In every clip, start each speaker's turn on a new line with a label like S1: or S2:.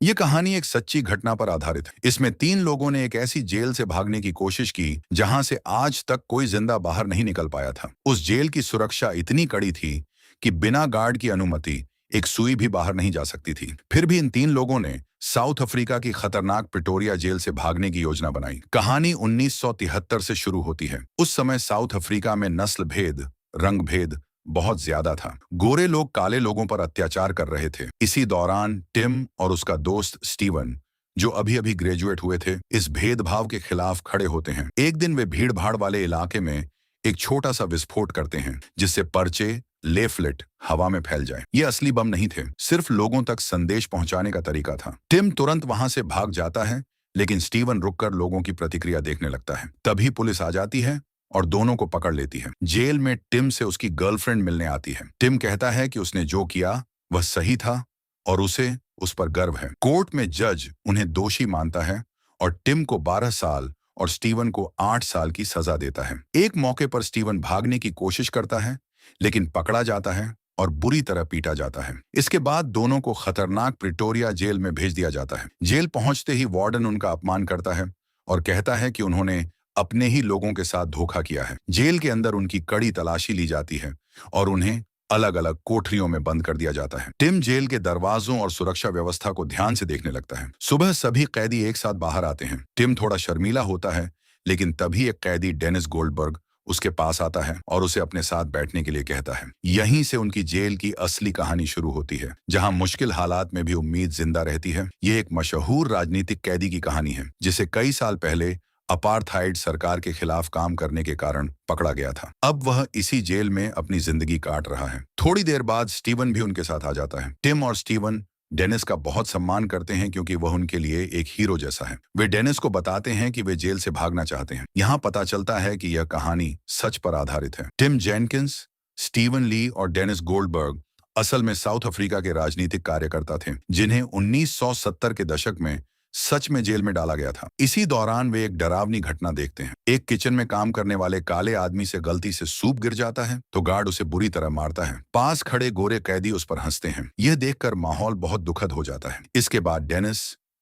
S1: ये कहानी एक सच्ची घटना पर आधारित है। इसमें 3 लोगों ने एक ऐसी जेल से भागने की कोशिश की जहां से आज तक कोई जिंदा बाहर नहीं निकल पाया था। उस जेल की सुरक्षा इतनी कड़ी थी कि बिना गार्ड की अनुमति एक सुई भी बाहर नहीं जा सकती थी। फिर भी इन 3 लोगों ने साउथ अफ्रीका की खतरनाक प्रिटोरिया जेल से भागने की योजना बनाई। कहानी 1973 से शुरू होती है। उस समय साउथ अफ्रीका में नस्ल भेद, रंग भेद बहुत ज्यादा था। गोरे लोग काले लोगों पर अत्याचार कर रहे थे। इसी दौरान टिम और उसका दोस्त स्टीवन, जो अभी अभी ग्रेजुएट हुए थे, इस भेदभाव के खिलाफ खड़े होते हैं। एक दिन वे भीड़ भाड़ वाले इलाके में एक छोटा सा विस्फोट करते हैं, जिससे पर्चे, लेफलेट हवा में फैल जाए। ये असली बम नहीं थे, सिर्फ लोगों तक संदेश पहुंचाने का तरीका था। टिम तुरंत वहां से भाग जाता है, लेकिन स्टीवन रुककर लोगों की प्रतिक्रिया देखने लगता है। तभी पुलिस आ जाती है और दोनों को पकड़ लेती है। जेल में टिम से उसकी गर्लफ्रेंड मिलने आती है। टिम कहता है कि उसने जो किया वह सही था और उसे उस पर गर्व है। कोर्ट में जज उन्हें दोषी मानता है और टिम को 12 साल और स्टीवन को 8 साल की सजा देता है। एक मौके पर स्टीवन भागने की कोशिश करता है, लेकिन पकड़ा जाता है और बुरी तरह पीटा जाता है। इसके बाद दोनों को खतरनाक प्रिटोरिया जेल में भेज दिया जाता है। जेल पहुंचते ही वार्डन उनका अपमान करता है और कहता है कि उन्होंने अपने ही लोगों के साथ धोखा किया है। जेल के अंदर उनकी कड़ी तलाशी ली जाती है और उन्हें अलग अलग कोठरियों में बंद कर दिया जाता है। टिम जेल के दरवाजों और सुरक्षा व्यवस्था को ध्यान से देखने लगता है। सुबह सभी कैदी एक साथ बाहर आते हैं। टिम थोड़ा शर्मीला होता है, लेकिन तभी एक कैदी डेनिस गोल्डबर्ग उसके पास आता है और उसे अपने साथ बैठने के लिए कहता है। यहीं से उनकी जेल की असली कहानी शुरू होती है, जहां मुश्किल हालात में भी उम्मीद जिंदा रहती है। ये एक मशहूर राजनीतिक कैदी की कहानी है, जिसे कई साल पहले अपार्थाइड सरकार के खिलाफ काम करने के कारण पकड़ा गया था। अब वह इसी जेल में अपनी जिंदगी काट रहा है। थोड़ी देर बाद स्टीवन भी उनके साथ आ जाता है। टिम और स्टीवन डेनिस का बहुत सम्मान करते हैं, क्योंकि वह उनके लिए एक हीरो जैसा है। वे डेनिस को बताते हैं कि वे जेल से भागना चाहते हैं। यहाँ पता चलता है कि यह कहानी सच पर आधारित है। टिम जेनकिंस, स्टीवन ली और डेनिस गोल्डबर्ग असल में साउथ अफ्रीका के राजनीतिक कार्यकर्ता थे, जिन्हें 1970 के दशक में सच में जेल में डाला गया था। इसी दौरान वे एक डरावनी घटना देखते हैं। एक किचन में काम करने वाले काले आदमी से गलती से सूप गिर जाता है, तो गार्ड उसे बुरी तरह मारता है। पास खड़े गोरे कैदी उस पर हंसते हैं। यह देखकर माहौल बहुत दुखद हो जाता है। इसके बाद डेनिस,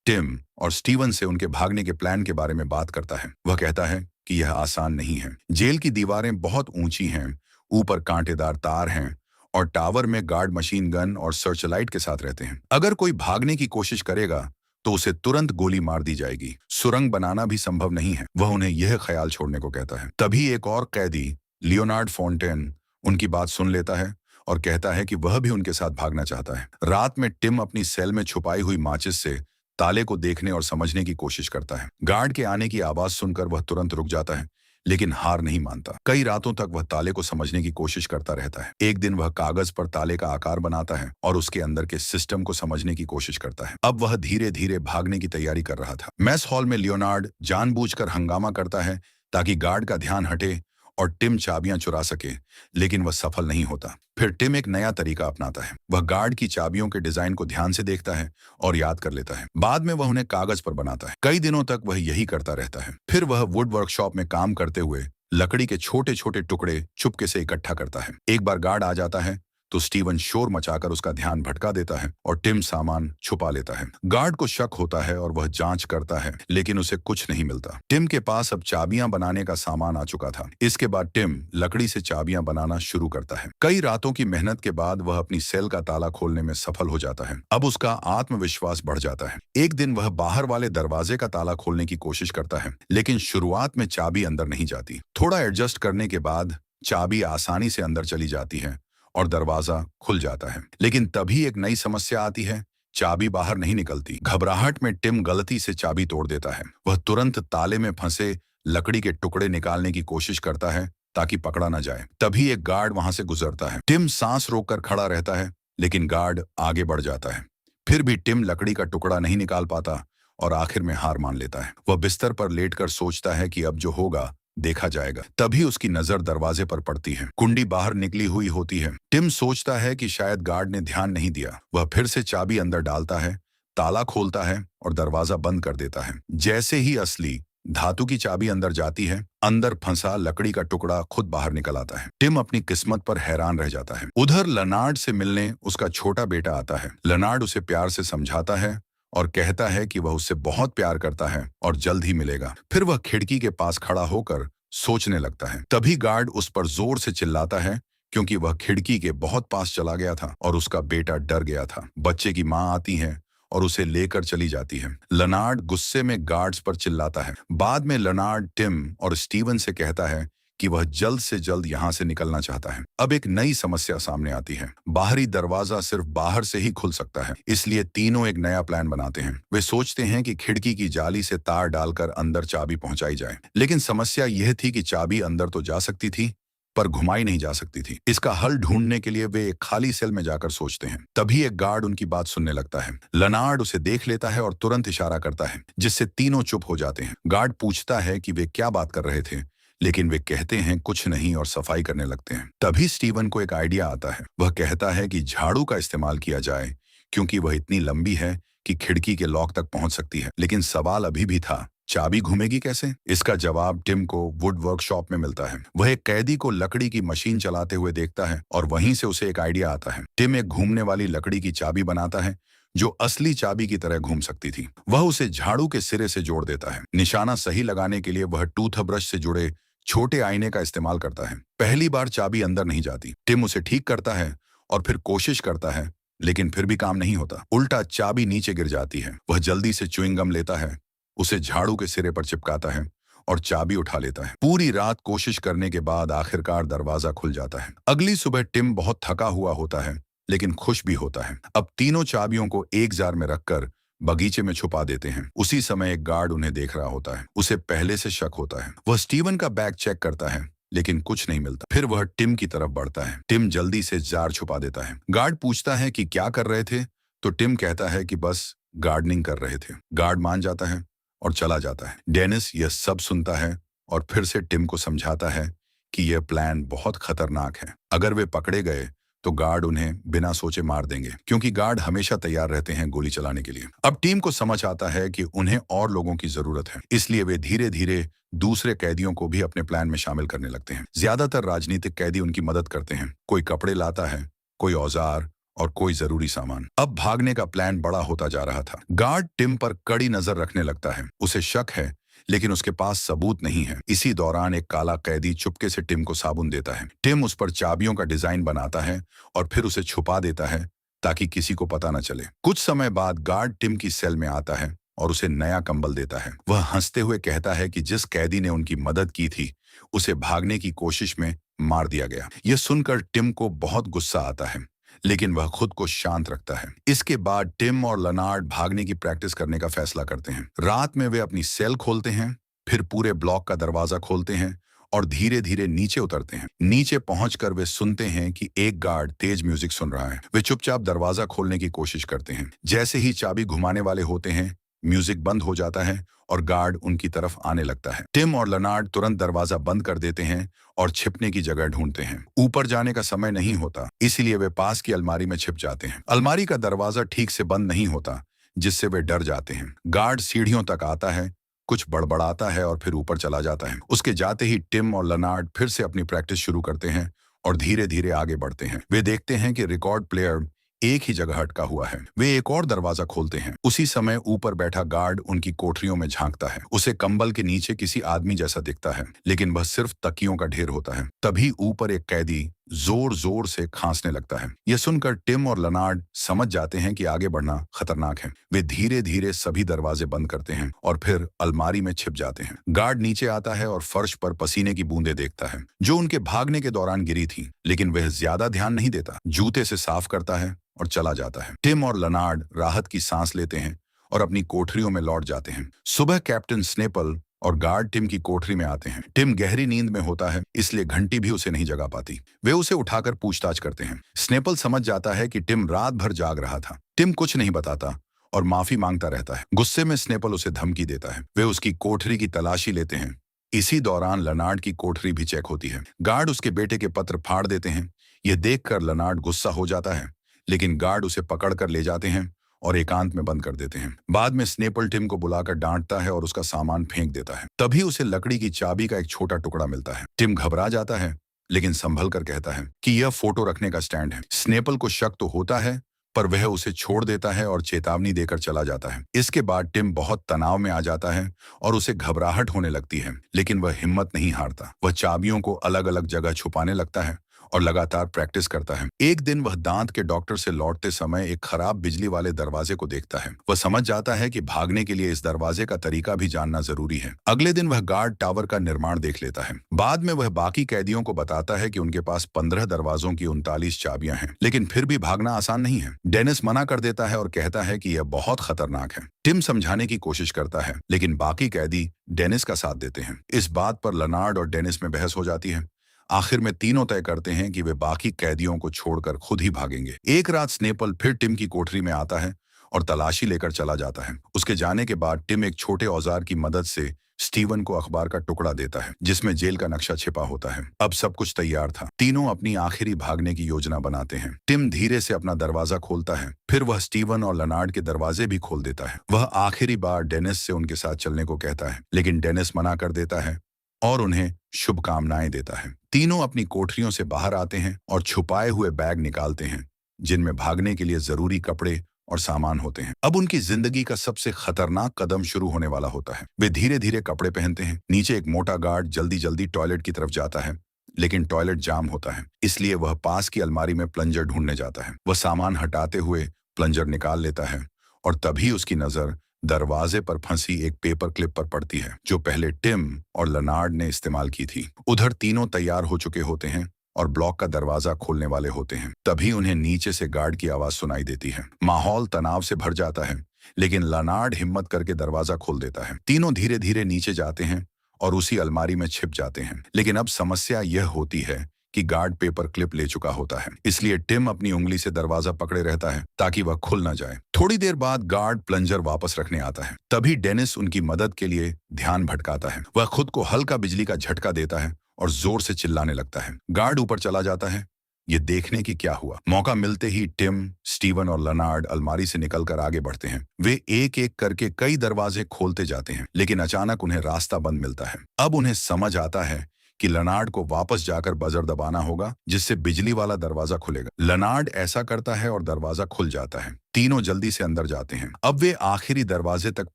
S1: टिम और स्टीवन से उनके भागने के प्लान के बारे में बात करता है। वह कहता है कि यह आसान नहीं है। जेल की दीवारें बहुत ऊंची हैं, ऊपर कांटेदार तार हैं और टावर में गार्ड मशीन गन और सर्चलाइट के साथ रहते हैं। अगर कोई भागने की कोशिश करेगा तो उसे तुरंत गोली मार दी जाएगी। सुरंग बनाना भी संभव नहीं है। वह उन्हें यह ख्याल छोड़ने को कहता है। तभी एक और कैदी, लियोनार्ड फोंटेन, उनकी बात सुन लेता है और कहता है कि वह भी उनके साथ भागना चाहता है। रात में टिम अपनी सेल में छुपाई हुई माचिस से ताले को देखने और समझने की कोशिश करता है। गार्ड के आने की आवाज सुनकर वह तुरंत रुक जाता है, लेकिन हार नहीं मानता। कई रातों तक वह ताले को समझने की कोशिश करता रहता है। एक दिन वह कागज पर ताले का आकार बनाता है और उसके अंदर के सिस्टम को समझने की कोशिश करता है। अब वह धीरे धीरे भागने की तैयारी कर रहा था। मेस हॉल में लियोनार्ड जानबूझकर हंगामा करता है ताकि गार्ड का ध्यान हटे और टिम चाबियां चुरा सके, लेकिन वह सफल नहीं होता। फिर टिम एक नया तरीका अपनाता है। वह गार्ड की चाबियों के डिजाइन को ध्यान से देखता है और याद कर लेता है। बाद में वह उन्हें कागज पर बनाता है। कई दिनों तक वह यही करता रहता है। फिर वह वुड वर्कशॉप में काम करते हुए लकड़ी के छोटे छोटे टुकड़े चुपके से इकट्ठा करता है। एक बार गार्ड आ जाता है तो स्टीवन शोर मचाकर उसका ध्यान भटका देता है और टिम सामान छुपा लेता है। गार्ड को शक होता है और वह जांच करता है, लेकिन उसे कुछ नहीं मिलता। टिम के पास अब चाबियां बनाने का सामान आ चुका था। इसके बाद टिम लकड़ी से चाबियां बनाना शुरू करता है। कई रातों की मेहनत के बाद वह अपनी सेल का ताला खोलने में सफल हो जाता है। अब उसका आत्मविश्वास बढ़ जाता है। एक दिन वह बाहर वाले दरवाजे का ताला खोलने की कोशिश करता है, लेकिन शुरुआत में चाबी अंदर नहीं जाती। थोड़ा एडजस्ट करने के बाद चाबी आसानी से अंदर चली जाती है और दरवाजा खुल जाता है। लेकिन तभी एक नई समस्या आती है। चाबी बाहर नहीं निकलती। घबराहट में टिम गलती से चाबी तोड़ देता है। वह तुरंत ताले में फंसे लकड़ी के टुकड़े निकालने की कोशिश करता है ताकि पकड़ा न जाए। तभी एक गार्ड वहां से गुजरता है। टिम सांस रोककर खड़ा रहता है, लेकिन गार्ड आगे बढ़ जाता है। फिर भी टिम लकड़ी का टुकड़ा नहीं निकाल पाता और आखिर में हार मान लेता है। वह बिस्तर पर लेटकर सोचता है कि अब जो होगा देखा जाएगा। तभी उसकी नजर दरवाजे पर पड़ती है। कुंडी बाहर निकली हुई होती है। टिम सोचता है कि शायद गार्ड ने ध्यान नहीं दिया। वह फिर से चाबी अंदर डालता है, ताला खोलता है और दरवाजा बंद कर देता है। जैसे ही असली धातु की चाबी अंदर जाती है, अंदर फंसा लकड़ी का टुकड़ा खुद बाहर निकल आता है। टिम अपनी किस्मत पर हैरान रह जाता है। उधर लनार्ड से मिलने उसका छोटा बेटा आता है। लनार्ड उसे प्यार से समझाता है और कहता है कि वह उससे बहुत प्यार करता है और जल्द ही मिलेगा। फिर वह खिड़की के पास खड़ा होकर सोचने लगता है। तभी गार्ड उस पर जोर से चिल्लाता है क्योंकि वह खिड़की के बहुत पास चला गया था और उसका बेटा डर गया था। बच्चे की माँ आती है और उसे लेकर चली जाती है। लनार्ड गुस्से में गार्ड्स पर चिल्लाता है। बाद में लनार्ड टिम और स्टीवन से कहता है कि वह जल्द से जल्द यहाँ से निकलना चाहता है। अब एक नई समस्या सामने आती है। बाहरी दरवाजा सिर्फ बाहर से ही खुल सकता है, इसलिए तीनों एक नया प्लान बनाते हैं। वे सोचते हैं कि खिड़की की जाली से तार डालकर अंदर चाबी पहुंचाई जाए, लेकिन समस्या यह थी कि चाबी अंदर तो जा सकती थी पर घुमाई नहीं जा सकती थी। इसका हल ढूंढने के लिए वे एक खाली सेल में जाकर सोचते हैं। तभी एक गार्ड उनकी बात सुनने लगता है। लनार्ड उसे देख लेता है और तुरंत इशारा करता है, जिससे तीनों चुप हो जाते हैं। गार्ड पूछता है कि वे क्या बात कर रहे थे, लेकिन वे कहते हैं कुछ नहीं और सफाई करने लगते हैं। तभी स्टीवन को एक आइडिया आता है। वह कहता है कि झाड़ू का इस्तेमाल किया जाए क्योंकि वह इतनी लंबी है कि खिड़की के लॉक तक पहुंच सकती है। लेकिन सवाल अभी भी था, चाबी घूमेगी कैसे? इसका जवाब टिम को वुड वर्कशॉप में मिलता है। वह एक कैदी को लकड़ी की मशीन चलाते हुए देखता है और वहीं से उसे एक आइडिया आता है। टिम एक घूमने वाली लकड़ी की चाबी बनाता है जो असली चाबी की तरह घूम सकती थी। वह उसे झाड़ू के सिरे से जोड़ देता है। निशाना सही लगाने के लिए वह टूथब्रश से जुड़े छोटे आईने का इस्तेमाल करता है। पहली बार चाबी अंदर नहीं जाती। टिम उसे ठीक करता है और फिर कोशिश करता है, लेकिन फिर भी काम नहीं होता। उल्टा चाबी नीचे गिर जाती है। वह जल्दी से च्युइंग गम लेता है, उसे झाड़ू के सिरे पर चिपकाता है और चाबी उठा लेता है। पूरी रात कोशिश करने के बाद आखिरकार दरवाजा खुल जाता है। अगली सुबह टिम बहुत थका हुआ होता है, लेकिन खुश भी होता है। अब तीनों चाबियों को एक जार में रखकर बगीचे में छुपा देते हैं। उसी समय एक गार्ड उन्हें देख रहा होता है। उसे पहले से शक होता है। वह स्टीवन का बैग चेक करता है, लेकिन कुछ नहीं मिलता। फिर वह टिम की तरफ बढ़ता है। टिम जल्दी से जार छुपा देता है। गार्ड पूछता है कि क्या कर रहे थे, तो टिम कहता है कि बस गार्डनिंग कर रहे थे। गार्ड मान जाता है और चला जाता है। डेनिस यह सब सुनता है और फिर से टिम को समझाता है कि यह प्लान बहुत खतरनाक है। अगर वे पकड़े गए तो गार्ड उन्हें बिना सोचे मार देंगे, क्योंकि गार्ड हमेशा तैयार रहते हैं गोली चलाने के लिए। अब टीम को समझ आता है कि उन्हें और लोगों की जरूरत है, इसलिए वे धीरे धीरे दूसरे कैदियों को भी अपने प्लान में शामिल करने लगते हैं। ज्यादातर राजनीतिक कैदी उनकी मदद करते हैं। कोई कपड़े लाता है, कोई औजार और कोई जरूरी सामान। अब भागने का प्लान बड़ा होता जा रहा था। गार्ड टिम पर कड़ी नजर रखने लगता है। उसे शक है, लेकिन उसके पास सबूत नहीं है। इसी दौरान एक काला कैदी चुपके से टिम को साबुन देता है। टिम उस पर चाबियों का डिजाइन बनाता है और फिर उसे छुपा देता है ताकि किसी को पता न चले। कुछ समय बाद गार्ड टिम की सेल में आता है और उसे नया कंबल देता है। वह हंसते हुए कहता है कि जिस कैदी ने उनकी मदद की थी उसे भागने की कोशिश में मार दिया गया। यह सुनकर टिम को बहुत गुस्सा आता है, लेकिन वह खुद को शांत रखता है। इसके बाद टिम और लनार्ड भागने की प्रैक्टिस करने का फैसला करते हैं। रात में वे अपनी सेल खोलते हैं, फिर पूरे ब्लॉक का दरवाजा खोलते हैं और धीरे धीरे नीचे उतरते हैं। नीचे पहुंचकर वे सुनते हैं कि एक गार्ड तेज म्यूजिक सुन रहा है। वे चुपचाप दरवाजा खोलने की कोशिश करते हैं। जैसे ही चाबी घुमाने वाले होते हैं, म्यूजिक बंद हो जाता है और गार्ड उनकी तरफ आने लगता है। टिम और लनार्ड तुरंत दरवाजा बंद कर देते हैं और छिपने की जगह ढूंढते हैं। ऊपर जाने का समय नहीं होता, इसीलिए वे पास की अलमारी में छिप जाते हैं। अलमारी का दरवाजा ठीक से बंद नहीं होता, जिससे वे डर जाते हैं। गार्ड सीढ़ियों तक आता है, कुछ बड़बड़ाता है और फिर ऊपर चला जाता है। उसके जाते ही टिम और लनार्ड फिर से अपनी प्रैक्टिस शुरू करते हैं और धीरे धीरे आगे बढ़ते हैं। वे देखते हैं कि रिकॉर्ड प्लेयर एक ही जगह अटका हुआ है। वे एक और दरवाजा खोलते हैं। उसी समय ऊपर बैठा गार्ड उनकी कोठरियों में झांकता है। उसे कंबल के नीचे किसी आदमी जैसा दिखता है, लेकिन वह सिर्फ तकियों का ढेर होता है। तभी ऊपर एक कैदी जोर जोर से खांसने लगता है। यह सुनकर टिम और लनार्ड समझ जाते हैं कि आगे बढ़ना खतरनाक है। वे धीरे धीरे सभी दरवाजे बंद करते हैं और फिर अलमारी में छिप जाते हैं। गार्ड नीचे आता है और फर्श पर पसीने की बूंदें देखता है, जो उनके भागने के दौरान गिरी थी, लेकिन वह ज्यादा ध्यान नहीं देता। जूते से साफ करता है और चला जाता है। टिम और लनार्ड राहत की सांस लेते हैं और अपनी कोठरियों में लौट जाते हैं। सुबह कैप्टन स्नेपल और गार्ड टिम की कोठरी में आते हैं। टिम गहरी नींद में होता है, इसलिए घंटी भी उसे नहीं जगा पाती। वे उसे उठाकर पूछताछ करते हैं। स्नेपल समझ जाता है कि टिम रात भर जाग रहा था। टिम कुछ नहीं बताता और माफी मांगता रहता है। गुस्से में स्नेपल उसे धमकी देता है। वे उसकी कोठरी की तलाशी लेते हैं। इसी दौरान लनार्ड की कोठरी भी चेक होती है। गार्ड उसके बेटे के पत्र फाड़ देते हैं। यह देखकर लनार्ड गुस्सा हो जाता है, लेकिन गार्ड उसे पकड़कर ले जाते हैं और एकांत में बंद कर देते हैं। बाद में स्नेपल टिम को बुलाकर डांटता है और उसका सामान फेंक देता है। तभी उसे लकड़ी की चाबी का एक छोटा टुकड़ा मिलता है। टिम घबरा जाता है, लेकिन संभल कर कहता है कि यह फोटो रखने का स्टैंड है। स्नेपल को शक तो होता है, पर वह उसे छोड़ देता है और चेतावनी देकर चला जाता है। इसके बाद टिम बहुत तनाव में आ जाता है और उसे घबराहट होने लगती है, लेकिन वह हिम्मत नहीं हारता। वह चाबियों को अलग अलग जगह छुपाने लगता है और लगातार प्रैक्टिस करता है। एक दिन वह दांत के डॉक्टर से लौटते समय एक खराब बिजली वाले दरवाजे को देखता है। वह समझ जाता है कि भागने के लिए इस दरवाजे का तरीका भी जानना जरूरी है। अगले दिन वह गार्ड टावर का निर्माण देख लेता है। बाद में वह बाकी कैदियों को बताता है कि उनके पास 15 दरवाजों की 39 चाबियां हैं, लेकिन फिर भी भागना आसान नहीं है। डेनिस मना कर देता है और कहता है कि यह बहुत खतरनाक है। टिम समझाने की कोशिश करता है, लेकिन बाकी कैदी डेनिस का साथ देते हैं। इस बात पर लेनार्ड और डेनिस में बहस हो जाती है। आखिर में तीनों तय करते हैं कि वे बाकी कैदियों को छोड़कर खुद ही भागेंगे। एक रात स्नेपल फिर टिम की कोठरी में आता है और तलाशी लेकर चला जाता है। उसके जाने के बाद टिम एक छोटे औजार की मदद से स्टीवन को अखबार का टुकड़ा देता है, जिसमें जेल का नक्शा छिपा होता है। अब सब कुछ तैयार था। तीनों अपनी आखिरी भागने की योजना बनाते हैं। टिम धीरे से अपना दरवाजा खोलता है, फिर वह स्टीवन और लेनार्ड के दरवाजे भी खोल देता है। वह आखिरी बार डेनिस से उनके साथ चलने को कहता है, लेकिन डेनिस मना कर देता है और उन्हें शुभकामनाएं देता है। तीनों अपनी कोठरियों से बाहर आते हैं और छुपाए हुए बैग निकालते हैं, जिनमें भागने के लिए जरूरी कपड़े और सामान होते हैं। अब उनकी जिंदगी का सबसे खतरनाक कदम शुरू होने वाला होता है। वे धीरे धीरे कपड़े पहनते हैं। नीचे एक मोटा गार्ड जल्दी जल्दी टॉयलेट की तरफ जाता है, लेकिन टॉयलेट जाम होता है, इसलिए वह पास की अलमारी में प्लंजर ढूंढने जाता है। वह सामान हटाते हुए प्लंजर निकाल लेता है और तभी उसकी नजर दरवाजे पर फंसी एक पेपर क्लिप पर पड़ती है, जो पहले टिम और लेनार्ड ने इस्तेमाल की थी। उधर तीनों तैयार हो चुके होते हैं और ब्लॉक का दरवाजा खोलने वाले होते हैं। तभी उन्हें नीचे से गार्ड की आवाज सुनाई देती है। माहौल तनाव से भर जाता है, लेकिन लेनार्ड हिम्मत करके दरवाजा खोल देता है। तीनों धीरे धीरे नीचे जाते हैं और उसी अलमारी में छिप जाते हैं। लेकिन अब समस्या यह होती है कि गार्ड पेपर क्लिप ले चुका होता है, इसलिए टिम अपनी उंगली से दरवाजा पकड़े रहता है ताकि वह खुल न जाए। थोड़ी देर बाद गार्ड प्लंजर वापस रखने आता है। तभी डेनिस उनकी मदद के लिए ध्यान भटकाता है। वह खुद को हल्का बिजली का झटका देता है और जोर से चिल्लाने लगता है। गार्ड ऊपर चला जाता है, ये देखने की क्या हुआ। मौका मिलते ही टिम, स्टीवन और लेनार्ड अलमारी से निकलकर आगे बढ़ते हैं। वे एक एक करके कई दरवाजे खोलते जाते हैं, लेकिन अचानक उन्हें रास्ता बंद मिलता है। अब उन्हें समझ आता है कि लेनार्ड को वापस जाकर बजर दबाना होगा, जिससे बिजली वाला दरवाजा खुलेगा। लेनार्ड ऐसा करता है और दरवाजा खुल जाता है। तीनों जल्दी से अंदर जाते हैं। अब वे आखिरी दरवाजे तक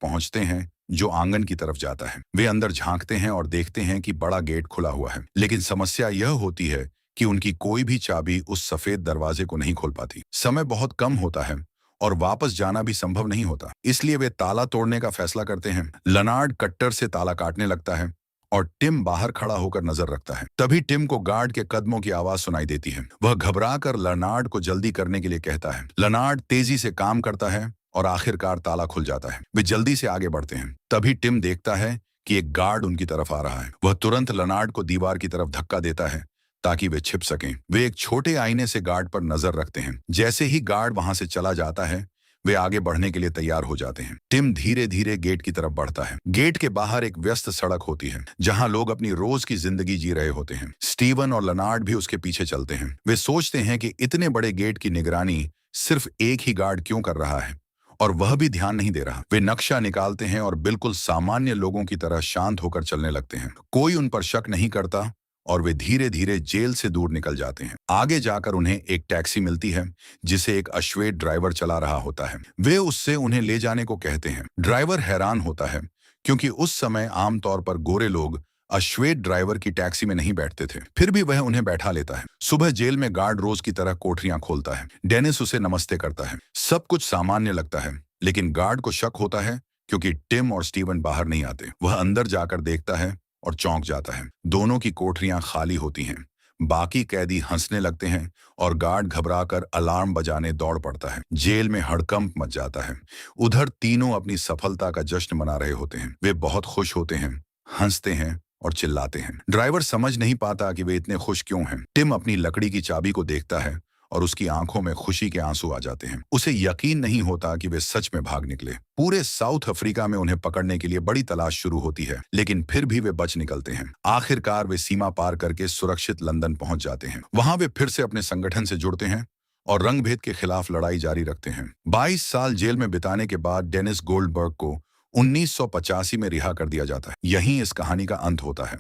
S1: पहुंचते हैं, जो आंगन की तरफ जाता है। वे अंदर झांकते हैं और देखते हैं कि बड़ा गेट खुला हुआ है, लेकिन समस्या यह होती है कि उनकी कोई भी चाबी उस सफेद दरवाजे को नहीं खोल पाती। समय बहुत कम होता है और वापस जाना भी संभव नहीं होता, इसलिए वे ताला तोड़ने का फैसला करते हैं। लेनार्ड कट्टर से ताला काटने लगता है और टिम बाहर खड़ा होकर नजर रखता है। तभी टिम को गार्ड के कदमों की आवाज सुनाई देती है। वह घबराकर लेनार्ड को जल्दी करने के लिए कहता है। लेनार्ड तेजी से काम करता है और आखिरकार ताला खुल जाता है। वे जल्दी से आगे बढ़ते हैं। तभी टिम देखता है कि एक गार्ड उनकी तरफ आ रहा है। वह तुरंत लेनार्ड को दीवार की तरफ धक्का देता है ताकि वे छिप सकें। वे एक छोटे आईने से गार्ड पर नजर रखते हैं। जैसे ही गार्ड वहां से चला जाता है, वे आगे बढ़ने के लिए तैयार हो जाते हैं। टिम धीरे धीरे गेट की तरफ बढ़ता है। गेट के बाहर एक व्यस्त सड़क होती है, जहां लोग अपनी रोज की जिंदगी जी रहे होते हैं। स्टीवन और लेनार्ड भी उसके पीछे चलते हैं। वे सोचते हैं कि इतने बड़े गेट की निगरानी सिर्फ एक ही गार्ड क्यों कर रहा है, और वह भी ध्यान नहीं दे रहा। वे नक्शा निकालते हैं और बिल्कुल सामान्य लोगों की तरह शांत होकर चलने लगते हैं। कोई उन पर शक नहीं करता और वे धीरे धीरे जेल से दूर निकल जाते हैं। आगे जाकर उन्हें एक टैक्सी मिलती है, जिसे एक अश्वेत ड्राइवर चला रहा होता है। वे उससे उन्हें ले जाने को कहते हैं। ड्राइवर हैरान होता है, क्योंकि उस समय आमतौर पर गोरे लोग अश्वेत ड्राइवर की टैक्सी में नहीं बैठते थे। फिर भी वह उन्हें बैठा लेता है। सुबह जेल में गार्ड रोज की तरह कोठरियां खोलता है। डेनिस उसे नमस्ते करता है। सब कुछ सामान्य लगता है, लेकिन गार्ड को शक होता है क्योंकि टिम और स्टीवन बाहर नहीं आते। वह अंदर जाकर देखता है और चौंक जाता है। दोनों की कोठरियां खाली होती हैं। बाकी कैदी हंसने लगते हैं और गार्ड घबराकर अलार्म बजाने दौड़ पड़ता है। जेल में हड़कंप मच जाता है। उधर तीनों अपनी सफलता का जश्न मना रहे होते हैं। वे बहुत खुश होते हैं, हंसते हैं और चिल्लाते हैं। ड्राइवर समझ नहीं पाता कि वे इतने खुश क्यों हैं। टिम अपनी लकड़ी की चाबी को देखता है और उसकी आंखों में खुशी के आंसू आ जाते हैं। उसे यकीन नहीं होता कि वे सच में भाग निकले। पूरे साउथ अफ्रीका में उन्हें पकड़ने के लिए बड़ी तलाश शुरू होती है, लेकिन फिर भी वे बच निकलते हैं। आखिरकार वे सीमा पार करके सुरक्षित लंदन पहुंच जाते हैं। वहां वे फिर से अपने संगठन से जुड़ते हैं और रंगभेद के खिलाफ लड़ाई जारी रखते हैं। 22 साल जेल में बिताने के बाद डेनिस गोल्डबर्ग को 1985 में रिहा कर दिया जाता है। यहीं इस कहानी का अंत होता है।